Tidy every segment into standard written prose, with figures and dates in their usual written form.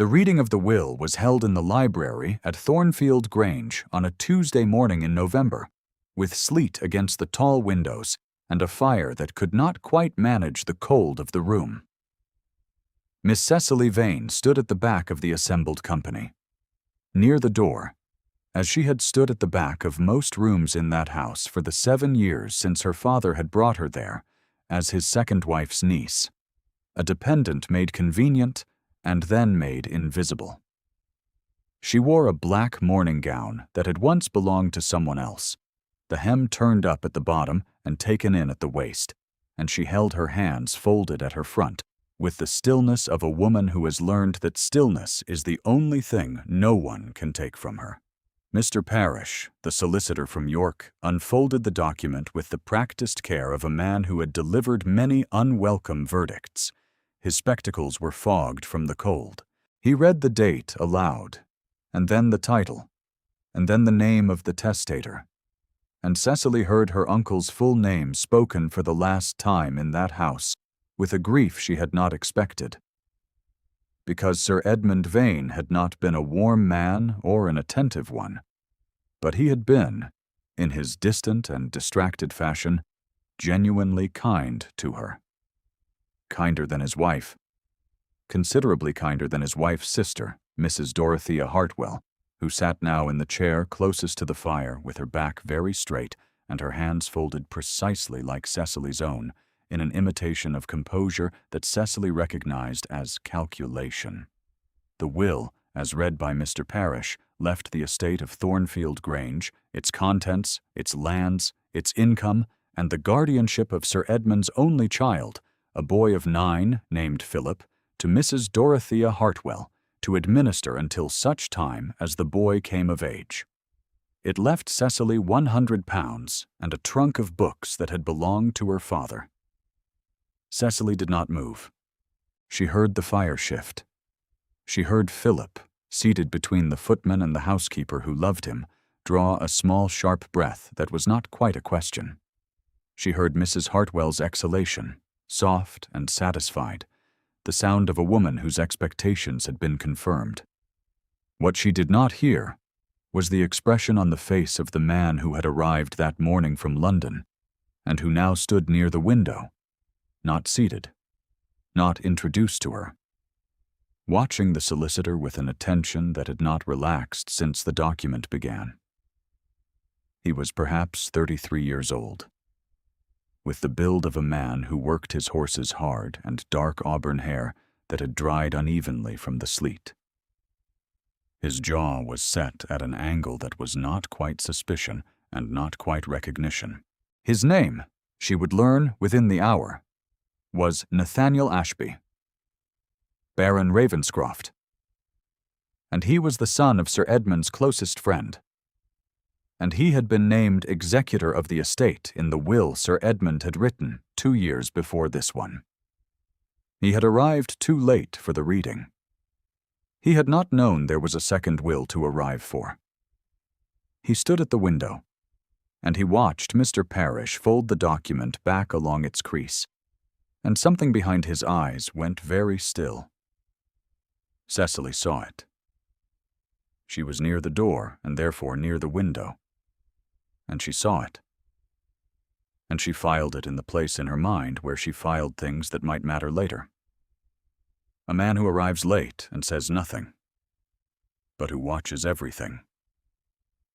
The reading of the will was held in the library at Thornfield Grange on a Tuesday morning in November, with sleet against the tall windows and a fire that could not quite manage the cold of the room. Miss Cecily Vane stood at the back of the assembled company. Near the door, as she had stood at the back of most rooms in that house for the 7 years since her father had brought her there as his second wife's niece, a dependent made convenient and then made invisible. She wore a black morning gown that had once belonged to someone else, the hem turned up at the bottom and taken in at the waist, and she held her hands folded at her front, with the stillness of a woman who has learned that stillness is the only thing no one can take from her. Mr. Parrish, the solicitor from York, unfolded the document with the practiced care of a man who had delivered many unwelcome verdicts. His spectacles were fogged from the cold. He read the date aloud, and then the title, and then the name of the testator. And Cecily heard her uncle's full name spoken for the last time in that house, with a grief she had not expected. Because Sir Edmund Vane had not been a warm man or an attentive one, but he had been, in his distant and distracted fashion, genuinely kind to her. Kinder than his wife, considerably kinder than his wife's sister, Mrs. Dorothea Hartwell, who sat now in the chair closest to the fire with her back very straight and her hands folded precisely like Cecily's own, in an imitation of composure that Cecily recognized as calculation. The will, as read by Mr. Parrish, left the estate of Thornfield Grange, its contents, its lands, its income, and the guardianship of Sir Edmund's only child, a boy of 9 named Philip, to Mrs. Dorothea Hartwell, to administer until such time as the boy came of age. It left Cecily £100 and a trunk of books that had belonged to her father. Cecily did not move. She heard the fire shift. She heard Philip, seated between the footman and the housekeeper who loved him, draw a small sharp breath that was not quite a question. She heard Mrs. Hartwell's exhalation, soft and satisfied, the sound of a woman whose expectations had been confirmed. What she did not hear was the expression on the face of the man who had arrived that morning from London, and who now stood near the window, not seated, not introduced to her, watching the solicitor with an attention that had not relaxed since the document began. He was perhaps 33 years old, with the build of a man who worked his horses hard and dark auburn hair that had dried unevenly from the sleet. His jaw was set at an angle that was not quite suspicion and not quite recognition. His name, she would learn within the hour, was Nathaniel Ashby, Baron Ravenscroft, and he was the son of Sir Edmund's closest friend, and he had been named executor of the estate in the will Sir Edmund had written 2 years before this one. He had arrived too late for the reading. He had not known there was a second will to arrive for. He stood at the window, and he watched Mr. Parrish fold the document back along its crease, and something behind his eyes went very still. Cecily saw it. She was near the door, and therefore near the window, and she saw it. And she filed it in the place in her mind where she filed things that might matter later. A man who arrives late and says nothing, but who watches everything.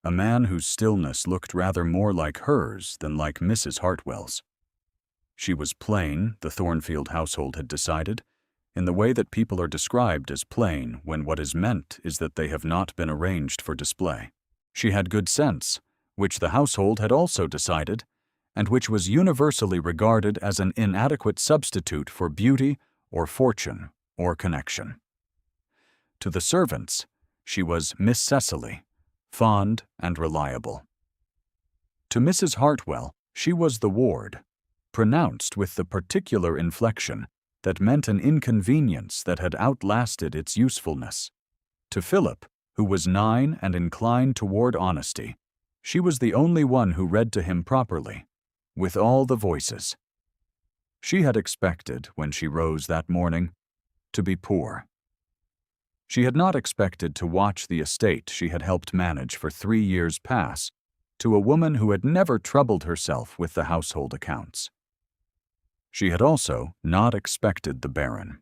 A man whose stillness looked rather more like hers than like Mrs. Hartwell's. She was plain, the Thornfield household had decided, in the way that people are described as plain when what is meant is that they have not been arranged for display. She had good sense, which the household had also decided, and which was universally regarded as an inadequate substitute for beauty or fortune or connection. To the servants, she was Miss Cecily, fond and reliable. To Mrs. Hartwell, she was the ward, pronounced with the particular inflection that meant an inconvenience that had outlasted its usefulness. To Philip, who was 9 and inclined toward honesty, she was the only one who read to him properly, with all the voices. She had expected, when she rose that morning, to be poor. She had not expected to watch the estate she had helped manage for 3 years pass to a woman who had never troubled herself with the household accounts. She had also not expected the Baron.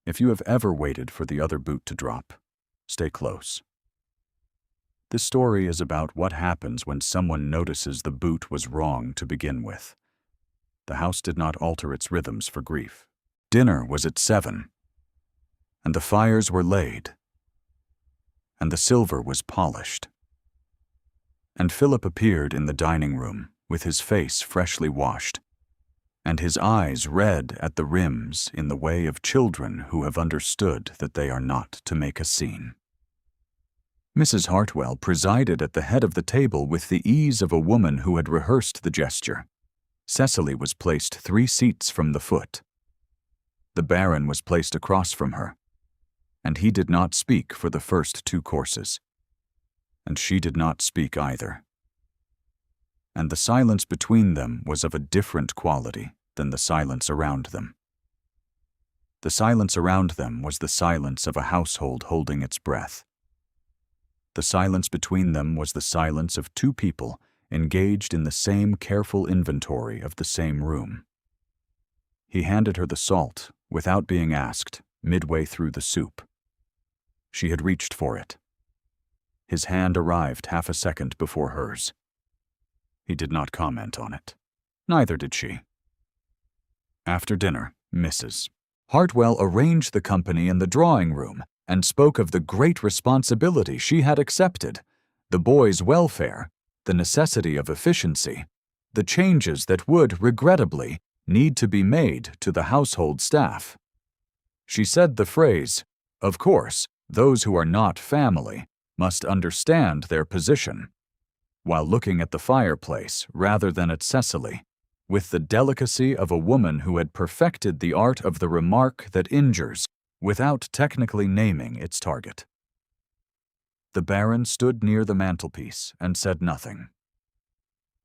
If you have ever waited for the other boot to drop, stay close. This story is about what happens when someone notices the boot was wrong to begin with. The house did not alter its rhythms for grief. Dinner was at 7, and the fires were laid, and the silver was polished. And Philip appeared in the dining room with his face freshly washed, and his eyes red at the rims in the way of children who have understood that they are not to make a scene. Mrs. Hartwell presided at the head of the table with the ease of a woman who had rehearsed the gesture. Cecily was placed 3 seats from the foot. The Baron was placed across from her, and he did not speak for the first 2 courses. And she did not speak either. And the silence between them was of a different quality than the silence around them. The silence around them was the silence of a household holding its breath. The silence between them was the silence of 2 people engaged in the same careful inventory of the same room. He handed her the salt, without being asked, midway through the soup. She had reached for it. His hand arrived half a second before hers. He did not comment on it. Neither did she. After dinner, Mrs. Hartwell arranged the company in the drawing room and spoke of the great responsibility she had accepted, the boys' welfare, the necessity of efficiency, the changes that would, regrettably, need to be made to the household staff. She said the phrase, "Of course, those who are not family must understand their position," while looking at the fireplace rather than at Cecily, with the delicacy of a woman who had perfected the art of the remark that injures, without technically naming its target. The Baron stood near the mantelpiece and said nothing.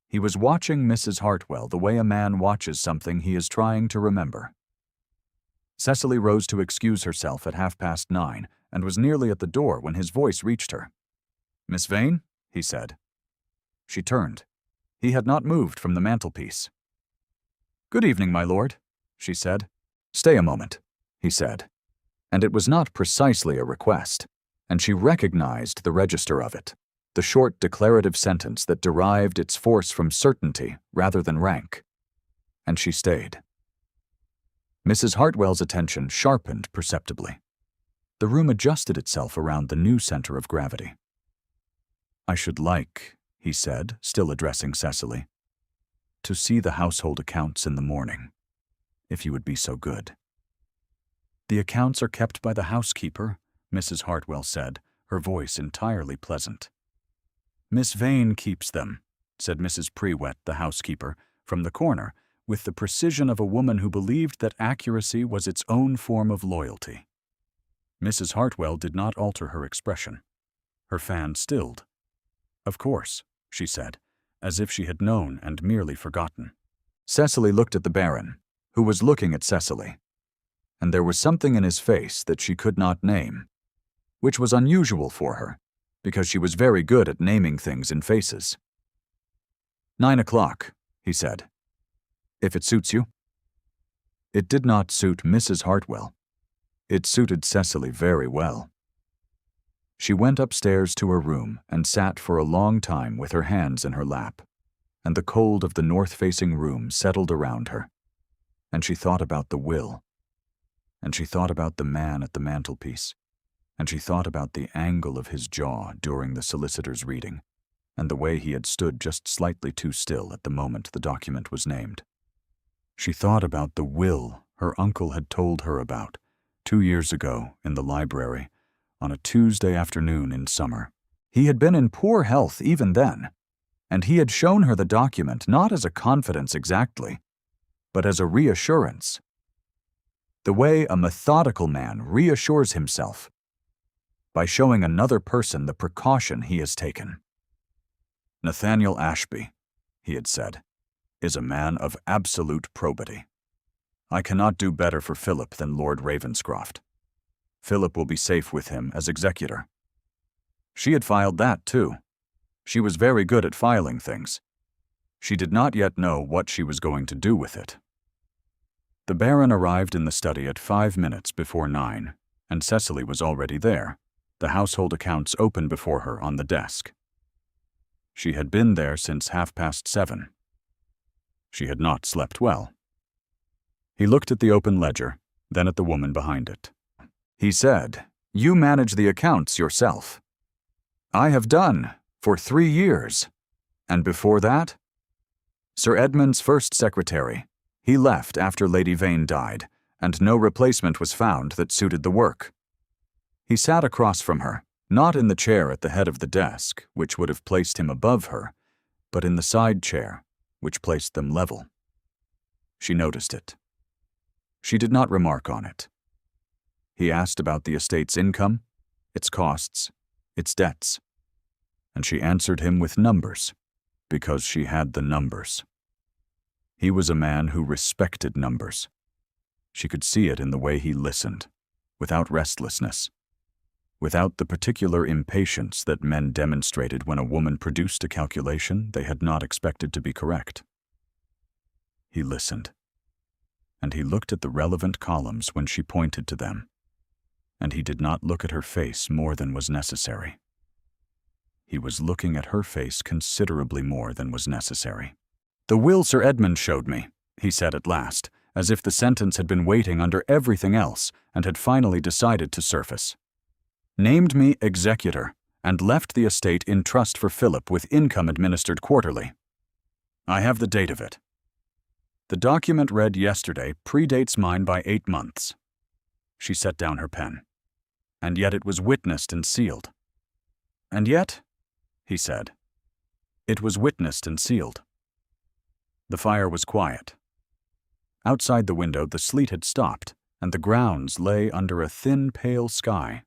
He was watching Mrs. Hartwell the way a man watches something he is trying to remember. Cecily rose to excuse herself at 9:30 and was nearly at the door when his voice reached her. "Miss Vane?" he said. She turned. He had not moved from the mantelpiece. "Good evening, my lord," she said. "Stay a moment," he said. And it was not precisely a request, and she recognized the register of it, the short declarative sentence that derived its force from certainty rather than rank. And she stayed. Mrs. Hartwell's attention sharpened perceptibly. The room adjusted itself around the new center of gravity. "I should like," he said, still addressing Cecily, "to see the household accounts in the morning, if you would be so good." "The accounts are kept by the housekeeper," Mrs. Hartwell said, her voice entirely pleasant. "Miss Vane keeps them," said Mrs. Prewett, the housekeeper, from the corner, with the precision of a woman who believed that accuracy was its own form of loyalty. Mrs. Hartwell did not alter her expression. Her fan stilled. "Of course," she said, as if she had known and merely forgotten. Cecily looked at the Baron, who was looking at Cecily, and there was something in his face that she could not name, which was unusual for her, because she was very good at naming things in faces. 9 o'clock, he said. "If it suits you." It did not suit Mrs. Hartwell. It suited Cecily very well. She went upstairs to her room and sat for a long time with her hands in her lap, and the cold of the north-facing room settled around her. And she thought about the will, and she thought about the man at the mantelpiece, and she thought about the angle of his jaw during the solicitor's reading, and the way he had stood just slightly too still at the moment the document was named. She thought about the will her uncle had told her about 2 years ago in the library on a Tuesday afternoon in summer. He had been in poor health even then, and he had shown her the document not as a confidence exactly, but as a reassurance. The way a methodical man reassures himself, by showing another person the precaution he has taken. "Nathaniel Ashby," he had said, "is a man of absolute probity. I cannot do better for Philip than Lord Ravenscroft. Philip will be safe with him as executor. She had filed that too. She was very good at filing things. She did not yet know what she was going to do with it. The Baron arrived in the study at 5 minutes before 9, and Cecily was already there, the household accounts open before her on the desk. She had been there since 7:30. She had not slept well. He looked at the open ledger, then at the woman behind it. He said, "You manage the accounts yourself." "I have done, for 3 years. And before that?" "Sir Edmund's first secretary. He left after Lady Vane died, and no replacement was found that suited the work." He sat across from her, not in the chair at the head of the desk, which would have placed him above her, but in the side chair, which placed them level. She noticed it. She did not remark on it. He asked about the estate's income, its costs, its debts, and she answered him with numbers, because she had the numbers. He was a man who respected numbers. She could see it in the way he listened, without restlessness, without the particular impatience that men demonstrated when a woman produced a calculation they had not expected to be correct. He listened, and he looked at the relevant columns when she pointed to them, and he did not look at her face more than was necessary. He was looking at her face considerably more than was necessary. "The will Sir Edmund showed me," he said at last, as if the sentence had been waiting under everything else and had finally decided to surface. "Named me executor and left the estate in trust for Philip with income administered quarterly. I have the date of it. The document read yesterday predates mine by 8 months. She set down her pen. "And yet it was witnessed and sealed." "And yet?" he said. "It was witnessed and sealed." The fire was quiet. Outside the window the sleet had stopped, and the grounds lay under a thin, pale sky.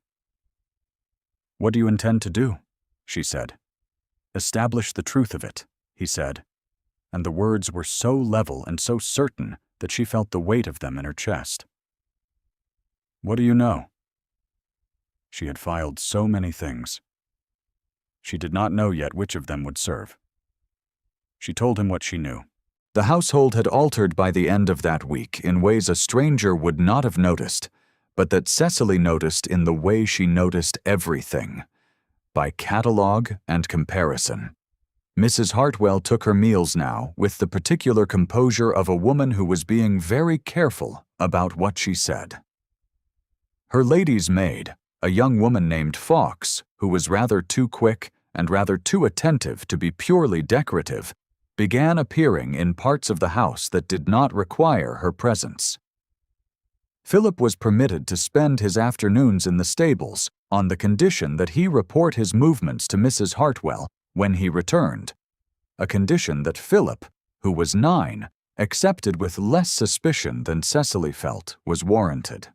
"What do you intend to do?" she said. "Establish the truth of it," he said, and the words were so level and so certain that she felt the weight of them in her chest. "What do you know?" She had filed so many things. She did not know yet which of them would serve. She told him what she knew. The household had altered by the end of that week in ways a stranger would not have noticed, but that Cecily noticed in the way she noticed everything, by catalogue and comparison. Mrs. Hartwell took her meals now with the particular composure of a woman who was being very careful about what she said. Her lady's maid, a young woman named Fawkes, who was rather too quick and rather too attentive to be purely decorative, began appearing in parts of the house that did not require her presence. Philip was permitted to spend his afternoons in the stables on the condition that he report his movements to Mrs. Hartwell when he returned, a condition that Philip, who was 9, accepted with less suspicion than Cecily felt was warranted.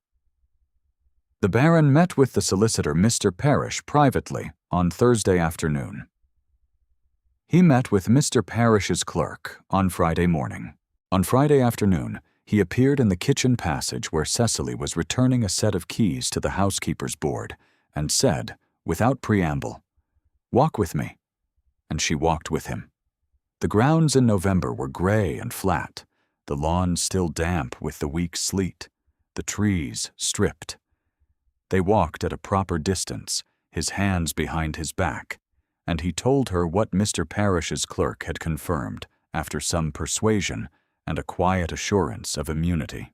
The Baron met with the solicitor Mr. Parrish privately on Thursday afternoon. He met with Mr. Parrish's clerk on Friday morning. On Friday afternoon, he appeared in the kitchen passage where Cecily was returning a set of keys to the housekeeper's board and said, without preamble, "Walk with me." And she walked with him. The grounds in November were gray and flat, the lawn still damp with the weak sleet, the trees stripped. They walked at a proper distance, his hands behind his back, and he told her what Mr. Parrish's clerk had confirmed after some persuasion and a quiet assurance of immunity.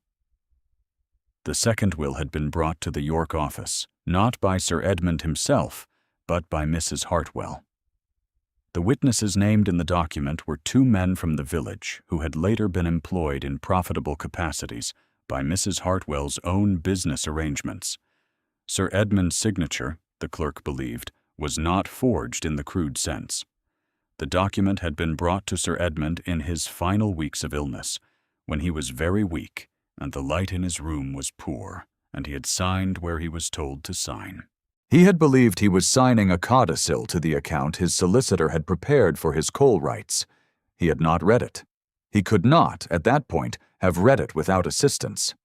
The second will had been brought to the York office, not by Sir Edmund himself, but by Mrs. Hartwell. The witnesses named in the document were 2 men from the village who had later been employed in profitable capacities by Mrs. Hartwell's own business arrangements. Sir Edmund's signature, the clerk believed, was not forged in the crude sense. The document had been brought to Sir Edmund in his final weeks of illness, when he was very weak and the light in his room was poor, and he had signed where he was told to sign. He had believed he was signing a codicil to the account his solicitor had prepared for his coal rights. He had not read it. He could not, at that point, have read it without assistance.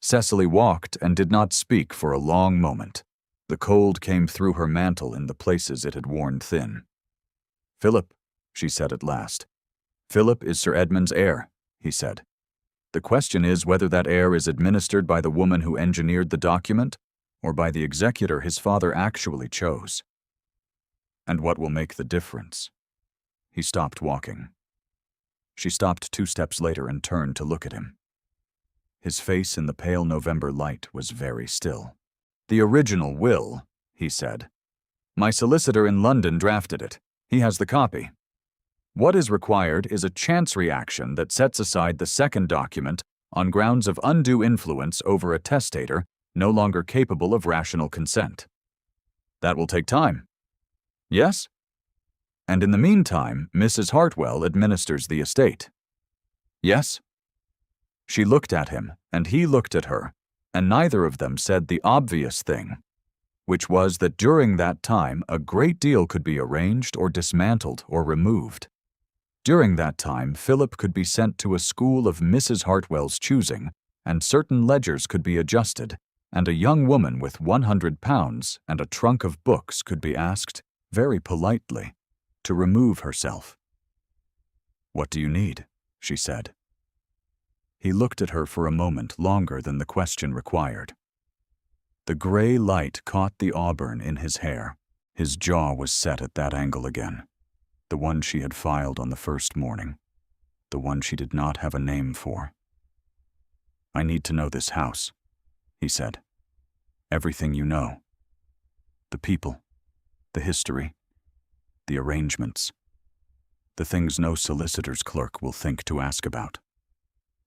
Cecily walked and did not speak for a long moment. The cold came through her mantle in the places it had worn thin. "Philip," she said at last. "Philip is Sir Edmund's heir," he said. "The question is whether that heir is administered by the woman who engineered the document or by the executor his father actually chose. And what will make the difference?" He stopped walking. She stopped 2 steps later and turned to look at him. His face in the pale November light was very still. "The original will," he said. "My solicitor in London drafted it. He has the copy. What is required is a chance reaction that sets aside the second document on grounds of undue influence over a testator no longer capable of rational consent. That will take time. Yes? And in the meantime, Mrs. Hartwell administers the estate. Yes?" She looked at him, and he looked at her, and neither of them said the obvious thing, which was that during that time a great deal could be arranged or dismantled or removed. During that time, Philip could be sent to a school of Mrs. Hartwell's choosing, and certain ledgers could be adjusted, and a young woman with £100 and a trunk of books could be asked, very politely, to remove herself. "What do you need?" she said. He looked at her for a moment longer than the question required. The gray light caught the auburn in his hair. His jaw was set at that angle again, the one she had filed on the first morning, the one she did not have a name for. "I need to know this house," he said. "Everything you know. The people, the history, the arrangements, the things no solicitor's clerk will think to ask about."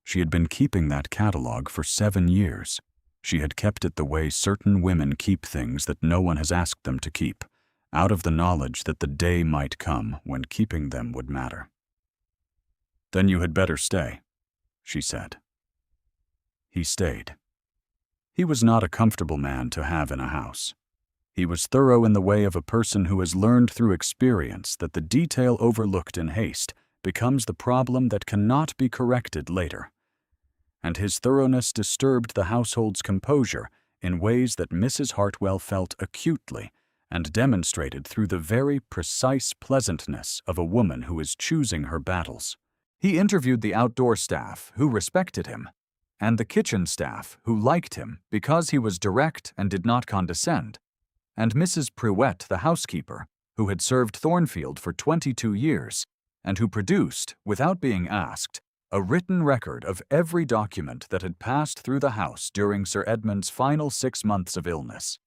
She had been keeping that catalog for 7 years. She had kept it the way certain women keep things that no one has asked them to keep, out of the knowledge that the day might come when keeping them would matter. "Then you had better stay," she said. He stayed. He was not a comfortable man to have in a house. He was thorough in the way of a person who has learned through experience that the detail overlooked in haste becomes the problem that cannot be corrected later. And his thoroughness disturbed the household's composure in ways that Mrs. Hartwell felt acutely and demonstrated through the very precise pleasantness of a woman who is choosing her battles. He interviewed the outdoor staff, who respected him, and the kitchen staff, who liked him because he was direct and did not condescend, and Mrs. Pruett, the housekeeper, who had served Thornfield for 22 years, and who produced, without being asked, a written record of every document that had passed through the house during Sir Edmund's final 6 months of illness.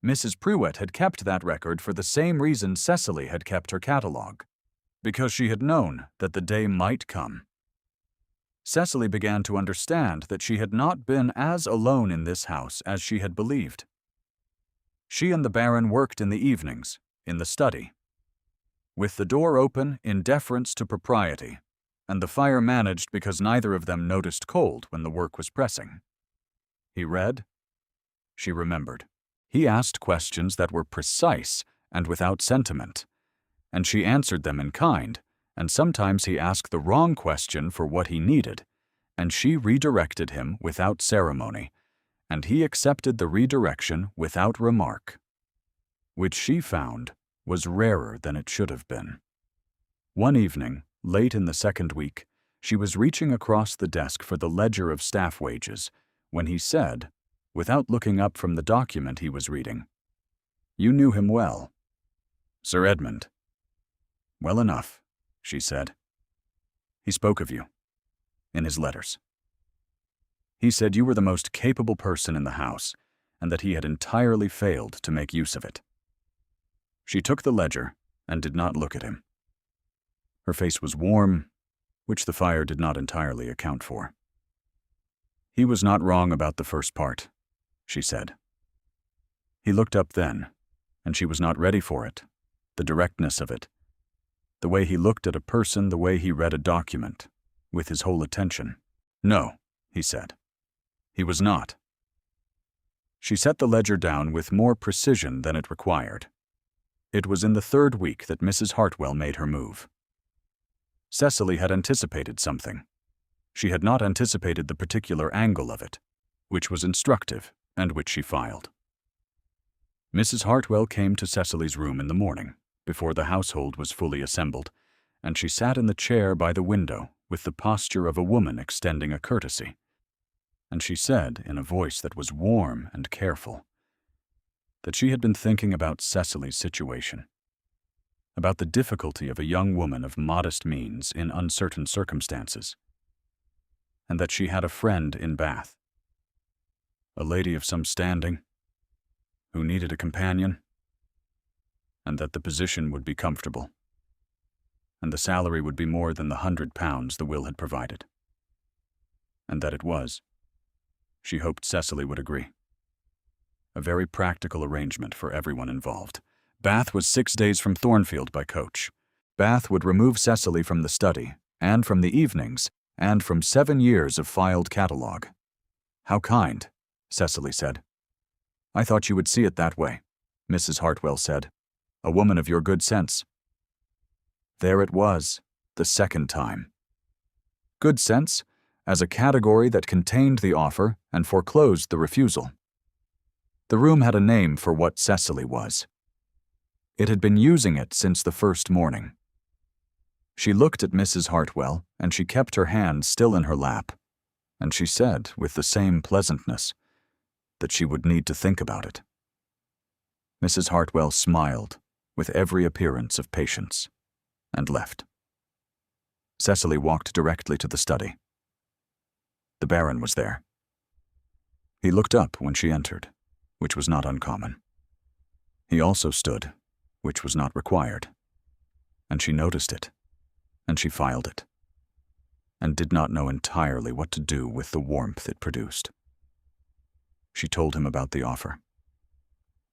Mrs. Pruett had kept that record for the same reason Cecily had kept her catalogue, because she had known that the day might come. Cecily began to understand that she had not been as alone in this house as she had believed. She and the Baron worked in the evenings, in the study, with the door open in deference to propriety, and the fire managed because neither of them noticed cold when the work was pressing. He read. She remembered. He asked questions that were precise and without sentiment, and she answered them in kind, and sometimes he asked the wrong question for what he needed, and she redirected him without ceremony, and he accepted the redirection without remark, which she found was rarer than it should have been. One evening, late in the second week, she was reaching across the desk for the ledger of staff wages when he said, without looking up from the document he was reading, "You knew him well." "Sir Edmund." "Well enough," she said. "He spoke of you. In his letters. He said you were the most capable person in the house, and that he had entirely failed to make use of it." She took the ledger and did not look at him. Her face was warm, which the fire did not entirely account for. "He was not wrong about the first part," she said. He looked up then, and she was not ready for it, the directness of it, the way he looked at a person, the way he read a document, with his whole attention. "No," he said. "He was not." She set the ledger down with more precision than it required. It was in the third week that Mrs. Hartwell made her move. Cecily had anticipated something. She had not anticipated the particular angle of it, which was instructive and which she filed. Mrs. Hartwell came to Cecily's room in the morning, before the household was fully assembled, and she sat in the chair by the window with the posture of a woman extending a courtesy. And she said, in a voice that was warm and careful, that she had been thinking about Cecily's situation, about the difficulty of a young woman of modest means in uncertain circumstances, and that she had a friend in Bath, a lady of some standing, who needed a companion, and that the position would be comfortable, and the salary would be more than the £100 the will had provided, and that it was. She hoped Cecily would agree. A very practical arrangement for everyone involved. Bath was 6 days from Thornfield by coach. Bath would remove Cecily from the study, and from the evenings, and from 7 years of filed catalogue. "How kind," Cecily said. "I thought you would see it that way," Mrs. Hartwell said. "A woman of your good sense." There it was, the second time. Good sense, as a category that contained the offer and foreclosed the refusal. The room had a name for what Cecily was. It had been using it since the first morning. She looked at Mrs. Hartwell, and she kept her hand still in her lap, and she said, with the same pleasantness, that she would need to think about it. Mrs. Hartwell smiled, with every appearance of patience, and left. Cecily walked directly to the study. The Baron was there. He looked up when she entered, which was not uncommon. He also stood, which was not required, and she noticed it, and she filed it, and did not know entirely what to do with the warmth it produced. She told him about the offer.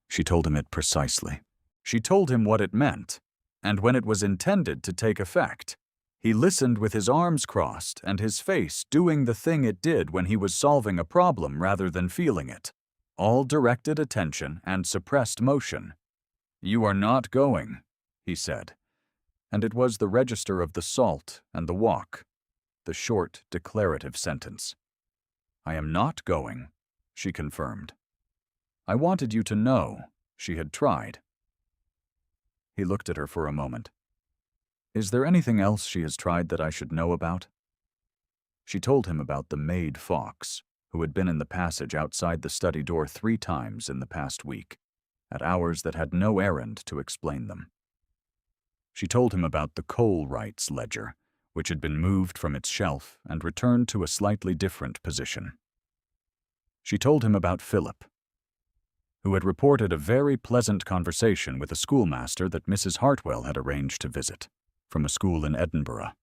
She told him it precisely. She told him what it meant, and when it was intended to take effect, he listened with his arms crossed and his face doing the thing it did when he was solving a problem rather than feeling it. All directed attention and suppressed motion. "You are not going," he said, and it was the register of the salt and the walk, the short declarative sentence. "I am not going," she confirmed. "I wanted you to know," she had tried. He looked at her for a moment. "Is there anything else she has tried that I should know about?" She told him about the maid Fox, who had been in the passage outside the study door 3 times in the past week, at hours that had no errand to explain them. She told him about the coal rights ledger, which had been moved from its shelf and returned to a slightly different position. She told him about Philip, who had reported a very pleasant conversation with a schoolmaster that Mrs. Hartwell had arranged to visit, from a school in Edinburgh.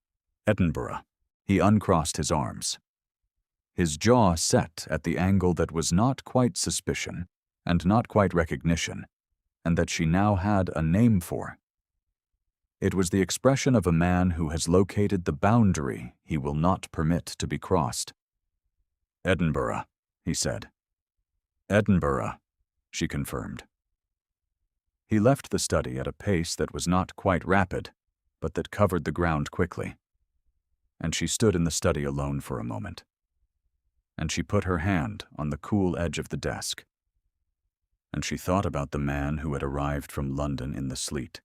Edinburgh. He uncrossed his arms. His jaw set at the angle that was not quite suspicion and not quite recognition, and that she now had a name for. It was the expression of a man who has located the boundary he will not permit to be crossed. "Edinburgh," he said. "Edinburgh," she confirmed. He left the study at a pace that was not quite rapid, but that covered the ground quickly. And she stood in the study alone for a moment. And she put her hand on the cool edge of the desk. And she thought about the man who had arrived from London in the sleet,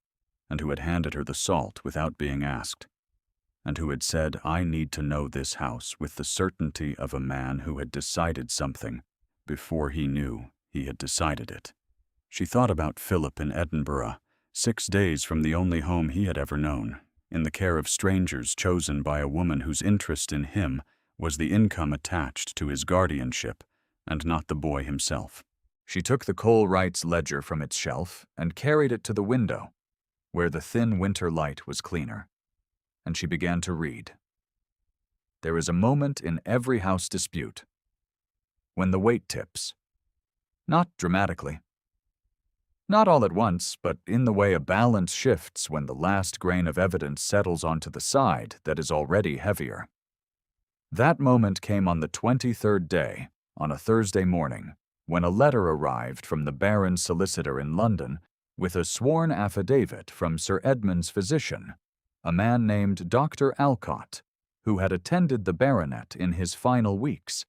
and who had handed her the salt without being asked, and who had said, "I need to know this house," with the certainty of a man who had decided something before he knew he had decided it. She thought about Philip in Edinburgh, 6 days from the only home he had ever known, in the care of strangers chosen by a woman whose interest in him was the income attached to his guardianship, and not the boy himself. She took the coal rights ledger from its shelf and carried it to the window, where the thin winter light was cleaner, and she began to read. There is a moment in every house dispute when the weight tips. Not dramatically. Not all at once, but in the way a balance shifts when the last grain of evidence settles onto the side that is already heavier. That moment came on the 23rd day, on a Thursday morning, when a letter arrived from the Baron's solicitor in London with a sworn affidavit from Sir Edmund's physician, a man named Dr. Alcott, who had attended the baronet in his final weeks,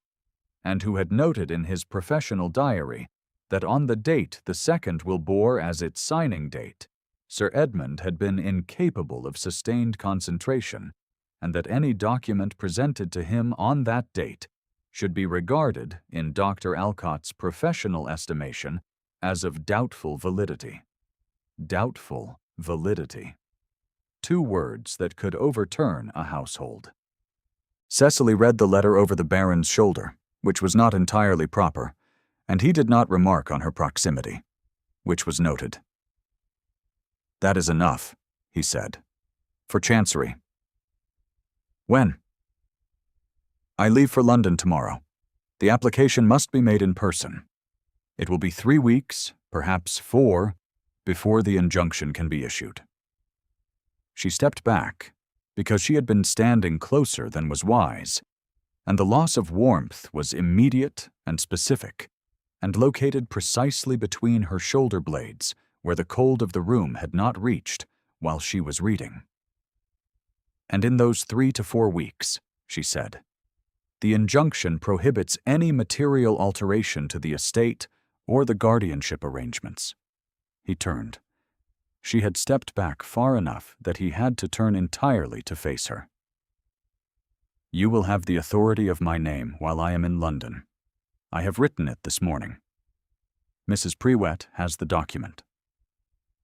and who had noted in his professional diary that on the date the second will bore as its signing date, Sir Edmund had been incapable of sustained concentration, and that any document presented to him on that date should be regarded, in Dr. Alcott's professional estimation, as of doubtful validity. Doubtful validity. 2 words that could overturn a household. Cecily read the letter over the Baron's shoulder, which was not entirely proper, and he did not remark on her proximity, which was noted. "That is enough," he said. "For Chancery." "When?" "I leave for London tomorrow. The application must be made in person. It will be 3 weeks, perhaps 4, before the injunction can be issued." She stepped back, because she had been standing closer than was wise, and the loss of warmth was immediate and specific, and located precisely between her shoulder blades, where the cold of the room had not reached while she was reading. "And in those 3 to 4 weeks," she said, "the injunction prohibits any material alteration to the estate or the guardianship arrangements." He turned. She had stepped back far enough that he had to turn entirely to face her. "You will have the authority of my name while I am in London. I have written it this morning. Mrs. Prewett has the document."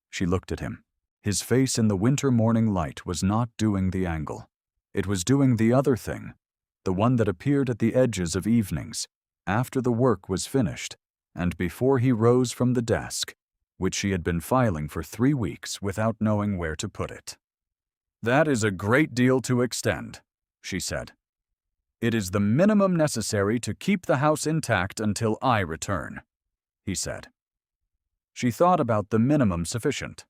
She looked at him. His face in the winter morning light was not doing the angle. It was doing the other thing, the one that appeared at the edges of evenings, after the work was finished, and before he rose from the desk, which she had been filing for 3 weeks without knowing where to put it. "That is a great deal to extend," she said. "It is the minimum necessary to keep the house intact until I return," he said. She thought about the minimum sufficient.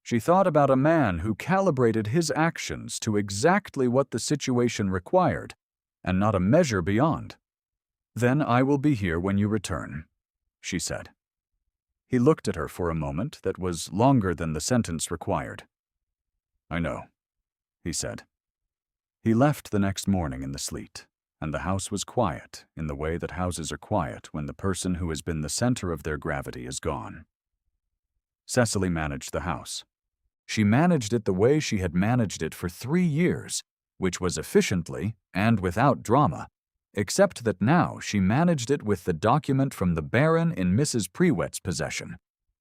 She thought about a man who calibrated his actions to exactly what the situation required, and not a measure beyond. "Then I will be here when you return," she said. He looked at her for a moment that was longer than the sentence required. "I know," he said. He left the next morning in the sleet, and the house was quiet in the way that houses are quiet when the person who has been the center of their gravity is gone. Cecily managed the house. She managed it the way she had managed it for 3 years, which was efficiently and without drama, except that now she managed it with the document from the Baron in Mrs. Prewett's possession,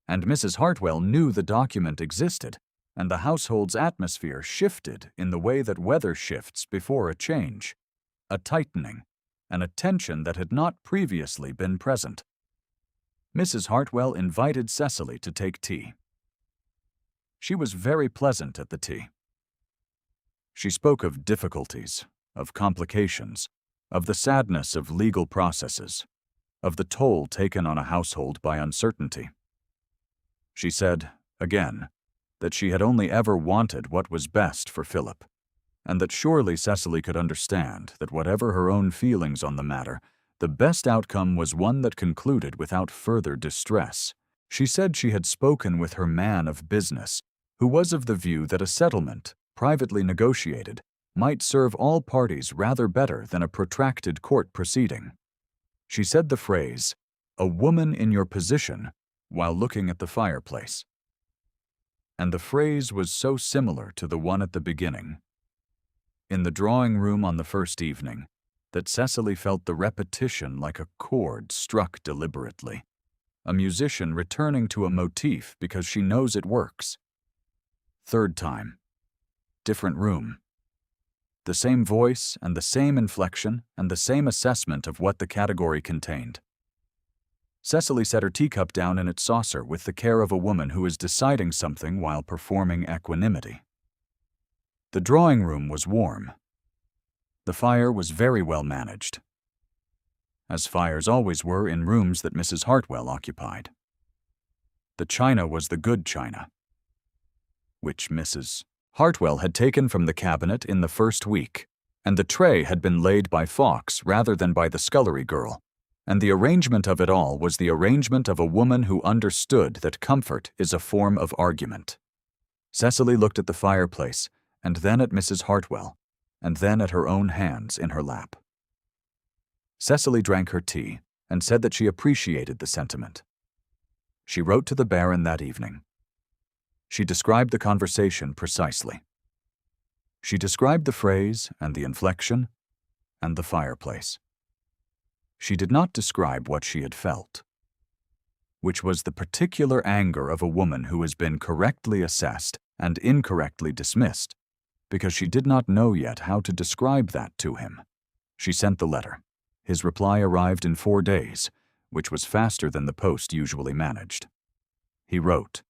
and Mrs. Hartwell knew the document existed, and the household's atmosphere shifted in the way that weather shifts before a change, a tightening, and a tension that had not previously been present. Mrs. Hartwell invited Cecily to take tea. She was very pleasant at the tea. She spoke of difficulties, of complications, of the sadness of legal processes, of the toll taken on a household by uncertainty. She said, again, that she had only ever wanted what was best for Philip, and that surely Cecily could understand that whatever her own feelings on the matter, the best outcome was one that concluded without further distress. She said she had spoken with her man of business, who was of the view that a settlement, privately negotiated, might serve all parties rather better than a protracted court proceeding. She said the phrase, "a woman in your position," while looking at the fireplace. And the phrase was so similar to the one at the beginning, in the drawing room on the first evening, that Cecily felt the repetition like a chord struck deliberately, a musician returning to a motif because she knows it works. Third time. Different room. The same voice and the same inflection and the same assessment of what the category contained. Cecily set her teacup down in its saucer with the care of a woman who is deciding something while performing equanimity. The drawing room was warm. The fire was very well managed, as fires always were in rooms that Mrs. Hartwell occupied. The china was the good china, which Mrs. Hartwell had taken from the cabinet in the first week, and the tray had been laid by Fawkes rather than by the scullery girl, and the arrangement of it all was the arrangement of a woman who understood that comfort is a form of argument. Cecily looked at the fireplace, and then at Mrs. Hartwell, and then at her own hands in her lap. Cecily drank her tea and said that she appreciated the sentiment. She wrote to the Baron that evening. She described the conversation precisely. She described the phrase and the inflection and the fireplace. She did not describe what she had felt, which was the particular anger of a woman who has been correctly assessed and incorrectly dismissed, because she did not know yet how to describe that to him. She sent the letter. His reply arrived in 4 days, which was faster than the post usually managed. He wrote,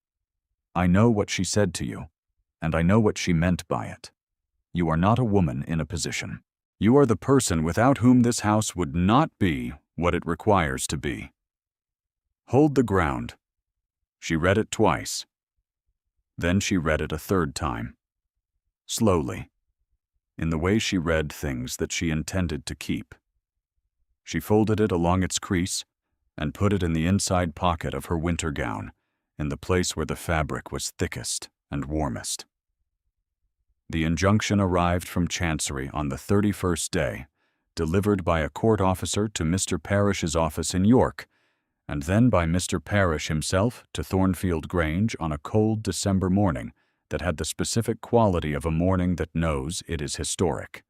"I know what she said to you, and I know what she meant by it. You are not a woman in a position. You are the person without whom this house would not be what it requires to be. Hold the ground." She read it twice. Then she read it a third time. Slowly, in the way she read things that she intended to keep. She folded it along its crease and put it in the inside pocket of her winter gown, in the place where the fabric was thickest and warmest. The injunction arrived from Chancery on the 31st day, delivered by a court officer to Mr. Parrish's office in York, and then by Mr. Parrish himself to Thornfield Grange on a cold December morning that had the specific quality of a morning that knows it is historic.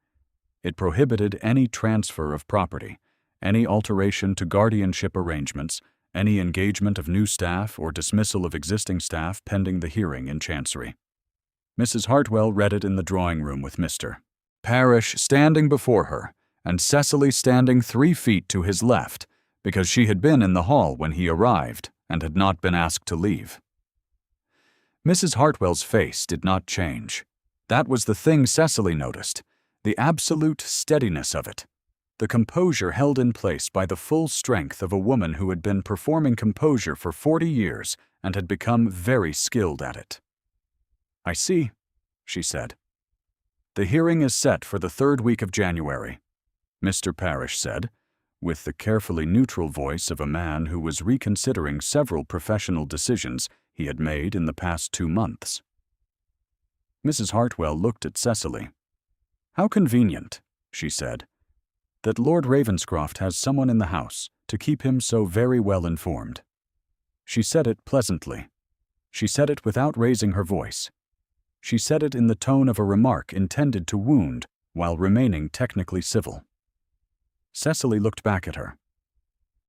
It prohibited any transfer of property, any alteration to guardianship arrangements, any engagement of new staff or dismissal of existing staff pending the hearing in Chancery. Mrs. Hartwell read it in the drawing-room with Mr. Parrish standing before her, and Cecily standing 3 feet to his left, because she had been in the hall when he arrived and had not been asked to leave. Mrs. Hartwell's face did not change. That was the thing Cecily noticed, the absolute steadiness of it, the composure held in place by the full strength of a woman who had been performing composure for 40 years and had become very skilled at it. "I see," she said. "The hearing is set for the 3rd week of January," Mr. Parrish said, with the carefully neutral voice of a man who was reconsidering several professional decisions he had made in the past 2 months. Mrs. Hartwell looked at Cecily. "How convenient," she said, "that Lord Ravenscroft has someone in the house to keep him so very well informed." She said it pleasantly. She said it without raising her voice. She said it in the tone of a remark intended to wound while remaining technically civil. Cecily looked back at her.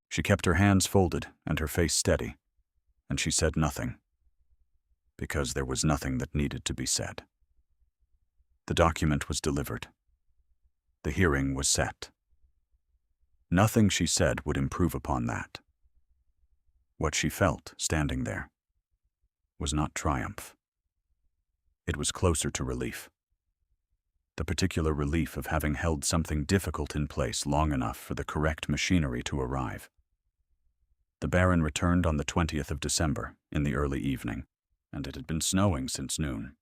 She kept her hands folded and her face steady, and she said nothing, because there was nothing that needed to be said. The document was delivered. The hearing was set. Nothing she said would improve upon that. What she felt, standing there, was not triumph. It was closer to relief. The particular relief of having held something difficult in place long enough for the correct machinery to arrive. The Baron returned on the 20th of December, in the early evening, and it had been snowing since noon.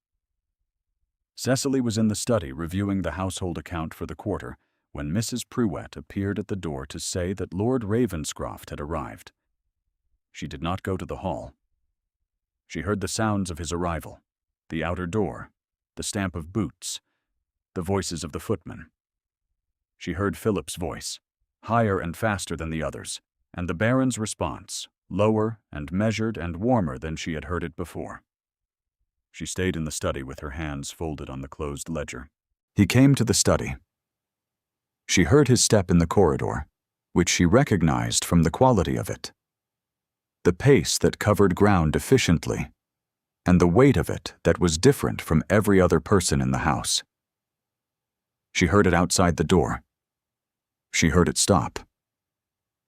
Cecily was in the study reviewing the household account for the quarter when Mrs. Pruett appeared at the door to say that Lord Ravenscroft had arrived. She did not go to the hall. She heard the sounds of his arrival, the outer door, the stamp of boots, the voices of the footmen. She heard Philip's voice, higher and faster than the others, and the Baron's response, lower and measured and warmer than she had heard it before. She stayed in the study with her hands folded on the closed ledger. He came to the study. She heard his step in the corridor, which she recognized from the quality of it. The pace that covered ground efficiently, and the weight of it that was different from every other person in the house. She heard it outside the door. She heard it stop.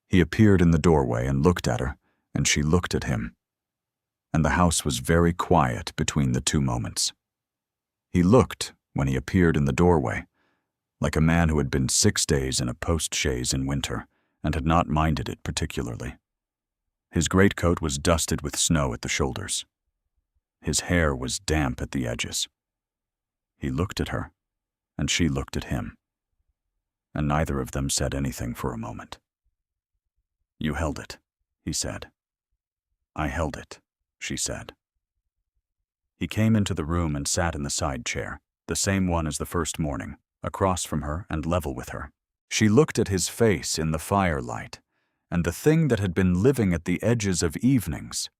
He appeared in the doorway and looked at her, and she looked at him. And the house was very quiet between the 2 moments. He looked, when he appeared in the doorway, like a man who had been 6 days in a post-chaise in winter and had not minded it particularly. His greatcoat was dusted with snow at the shoulders. His hair was damp at the edges. He looked at her, and she looked at him, and neither of them said anything for a moment. "You held it," he said. "I held it," she said. He came into the room and sat in the side chair, the same one as the first morning, across from her and level with her. She looked at his face in the firelight, and the thing that had been living at the edges of evenings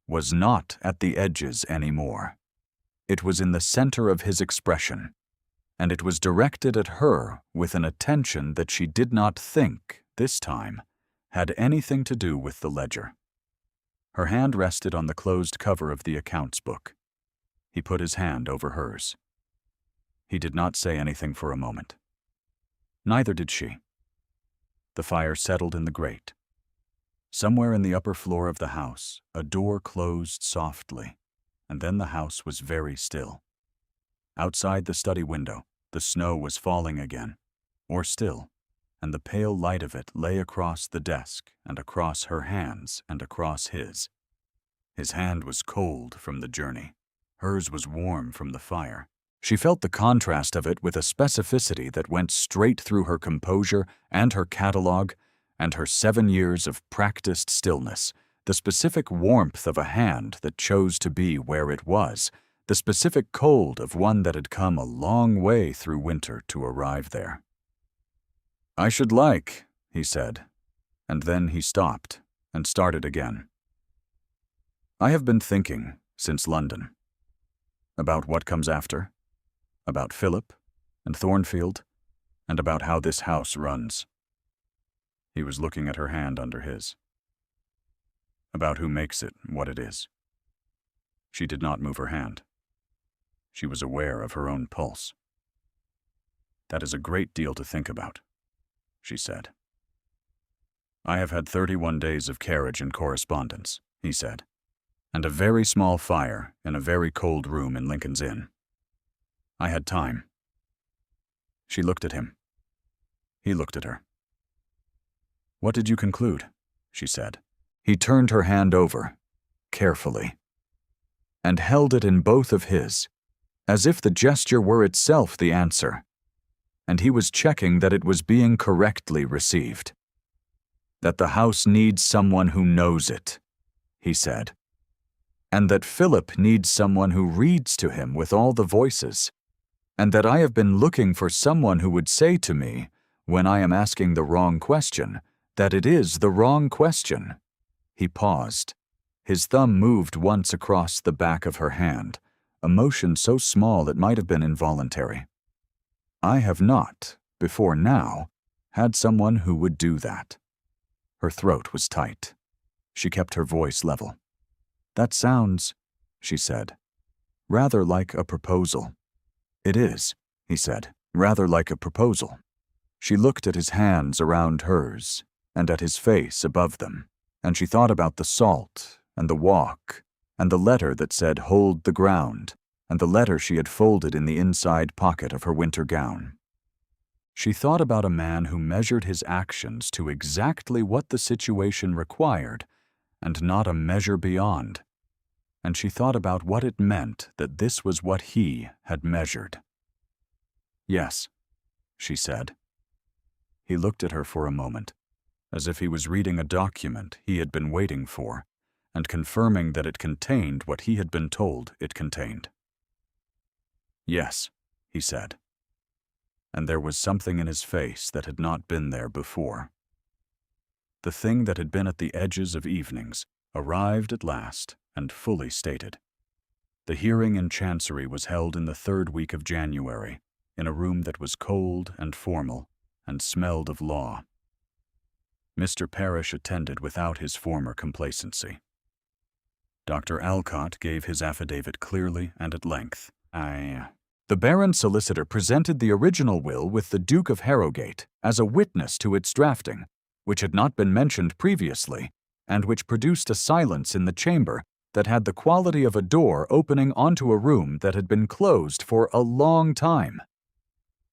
was not at the edges anymore. It was in the center of his expression, and it was directed at her with an attention that she did not think, this time, had anything to do with the ledger. Her hand rested on the closed cover of the accounts book. He put his hand over hers. He did not say anything for a moment. Neither did she. The fire settled in the grate. Somewhere in the upper floor of the house, a door closed softly, and then the house was very still. Outside the study window, the snow was falling again, or still, and the pale light of it lay across the desk and across her hands and across his. His hand was cold from the journey. Hers was warm from the fire. She felt the contrast of it with a specificity that went straight through her composure and her catalog and her 7 years of practiced stillness, the specific warmth of a hand that chose to be where it was, the specific cold of one that had come a long way through winter to arrive there. "I should like," he said, and then he stopped and started again. "I have been thinking, since London, about what comes after, about Philip and Thornfield, and about how this house runs." He was looking at her hand under his. "About who makes it what it is." She did not move her hand. She was aware of her own pulse. "That is a great deal to think about," she said. "I have had 31 days of carriage and correspondence," he said, "and a very small fire in a very cold room in Lincoln's Inn. I had time." She looked at him. He looked at her. "What did you conclude?" she said. He turned her hand over, carefully, and held it in both of his, as if the gesture were itself the answer, and he was checking that it was being correctly received. "That the house needs someone who knows it," he said, "and that Philip needs someone who reads to him with all the voices, and that I have been looking for someone who would say to me, when I am asking the wrong question, that it is the wrong question." He paused. His thumb moved once across the back of her hand, a motion so small it might have been involuntary. "I have not, before now, had someone who would do that." Her throat was tight. She kept her voice level. "That sounds," she said, "rather like a proposal." "It is," he said, "rather like a proposal." She looked at his hands around hers and at his face above them, and she thought about the salt and the walk and the letter that said "Hold the ground," and the letter she had folded in the inside pocket of her winter gown. She thought about a man who measured his actions to exactly what the situation required and not a measure beyond, and she thought about what it meant that this was what he had measured. "Yes," she said. He looked at her for a moment, as if he was reading a document he had been waiting for, and confirming that it contained what he had been told it contained. "Yes," he said. And there was something in his face that had not been there before. The thing that had been at the edges of evenings arrived at last and fully stated. The hearing in Chancery was held in the 3rd week of January, in a room that was cold and formal and smelled of law. Mr. Parrish attended without his former complacency. Dr. Alcott gave his affidavit clearly and at length. The Baron's solicitor presented the original will with the Duke of Harrogate as a witness to its drafting, which had not been mentioned previously, and which produced a silence in the chamber that had the quality of a door opening onto a room that had been closed for a long time.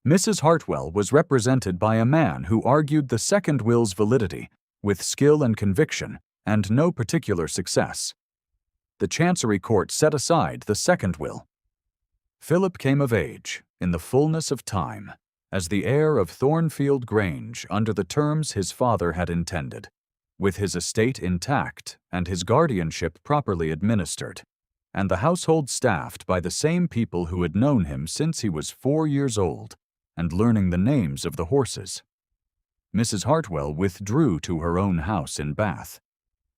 Mrs. Hartwell was represented by a man who argued the second will's validity with skill and conviction and no particular success. The Chancery Court set aside the second will. Philip came of age, in the fullness of time, as the heir of Thornfield Grange under the terms his father had intended, with his estate intact and his guardianship properly administered, and the household staffed by the same people who had known him since he was 4 years old, and learning the names of the horses. Mrs. Hartwell withdrew to her own house in Bath,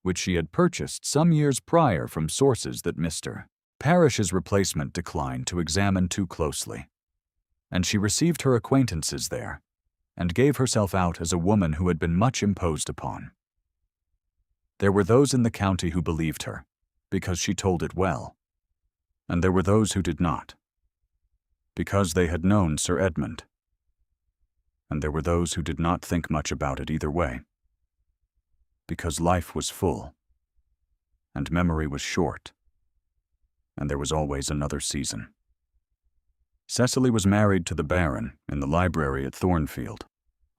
which she had purchased some years prior from sources that Mr. Parrish's replacement declined to examine too closely, and she received her acquaintances there, and gave herself out as a woman who had been much imposed upon. There were those in the county who believed her, because she told it well, and there were those who did not, because they had known Sir Edmund, and there were those who did not think much about it either way, because life was full, and memory was short, and there was always another season. Cecily was married to the Baron in the library at Thornfield,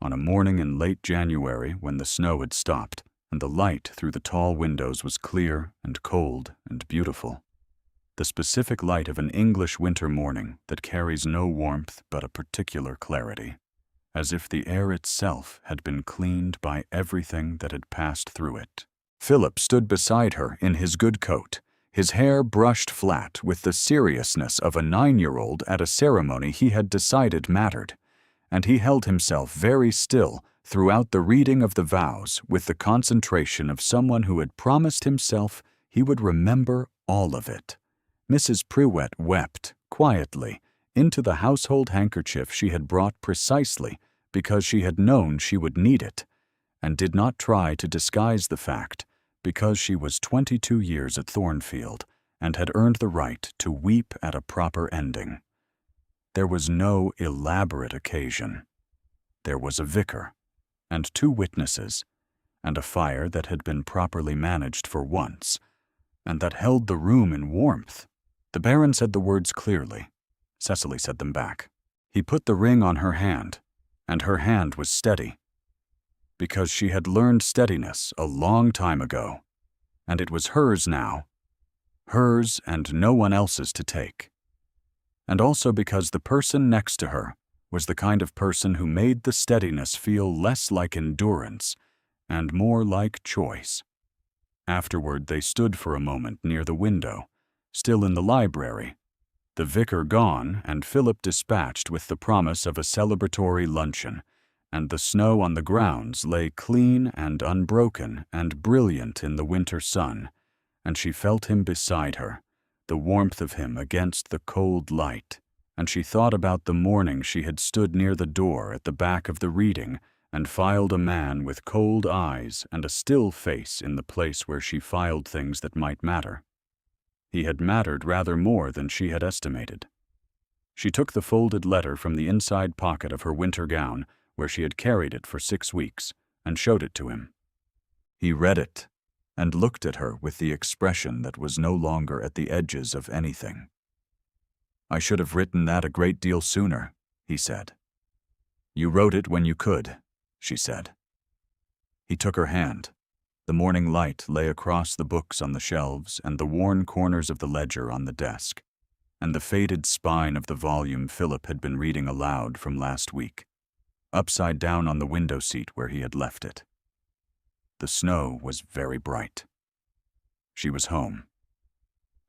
on a morning in late January when the snow had stopped, and the light through the tall windows was clear and cold and beautiful, the specific light of an English winter morning that carries no warmth but a particular clarity, as if the air itself had been cleaned by everything that had passed through it. Philip stood beside her in his good coat, his hair brushed flat with the seriousness of a 9-year-old at a ceremony he had decided mattered, and he held himself very still throughout the reading of the vows with the concentration of someone who had promised himself he would remember all of it. Mrs. Prewett wept, quietly, into the household handkerchief she had brought precisely because she had known she would need it, and did not try to disguise the fact because she was 22 years at Thornfield and had earned the right to weep at a proper ending. There was no elaborate occasion. There was a vicar, and 2 witnesses, and a fire that had been properly managed for once, and that held the room in warmth. The Baron said the words clearly. Cecily said them back. He put the ring on her hand, and her hand was steady, because she had learned steadiness a long time ago, and it was hers now, hers and no one else's to take. And also because the person next to her was the kind of person who made the steadiness feel less like endurance and more like choice. Afterward, they stood for a moment near the window, still in the library, the vicar gone and Philip dispatched with the promise of a celebratory luncheon, and the snow on the grounds lay clean and unbroken and brilliant in the winter sun, and she felt him beside her, the warmth of him against the cold light, and she thought about the morning she had stood near the door at the back of the reading and filed a man with cold eyes and a still face in the place where she filed things that might matter. He had mattered rather more than she had estimated. She took the folded letter from the inside pocket of her winter gown, where she had carried it for 6 weeks, and showed it to him. He read it, and looked at her with the expression that was no longer at the edges of anything. "I should have written that a great deal sooner," he said. "You wrote it when you could," she said. He took her hand. The morning light lay across the books on the shelves and the worn corners of the ledger on the desk, and the faded spine of the volume Philip had been reading aloud from last week, upside down on the window seat where he had left it. The snow was very bright. She was home.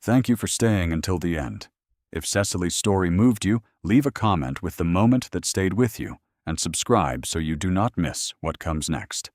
Thank you for staying until the end. If Cecily's story moved you, leave a comment with the moment that stayed with you, and subscribe so you do not miss what comes next.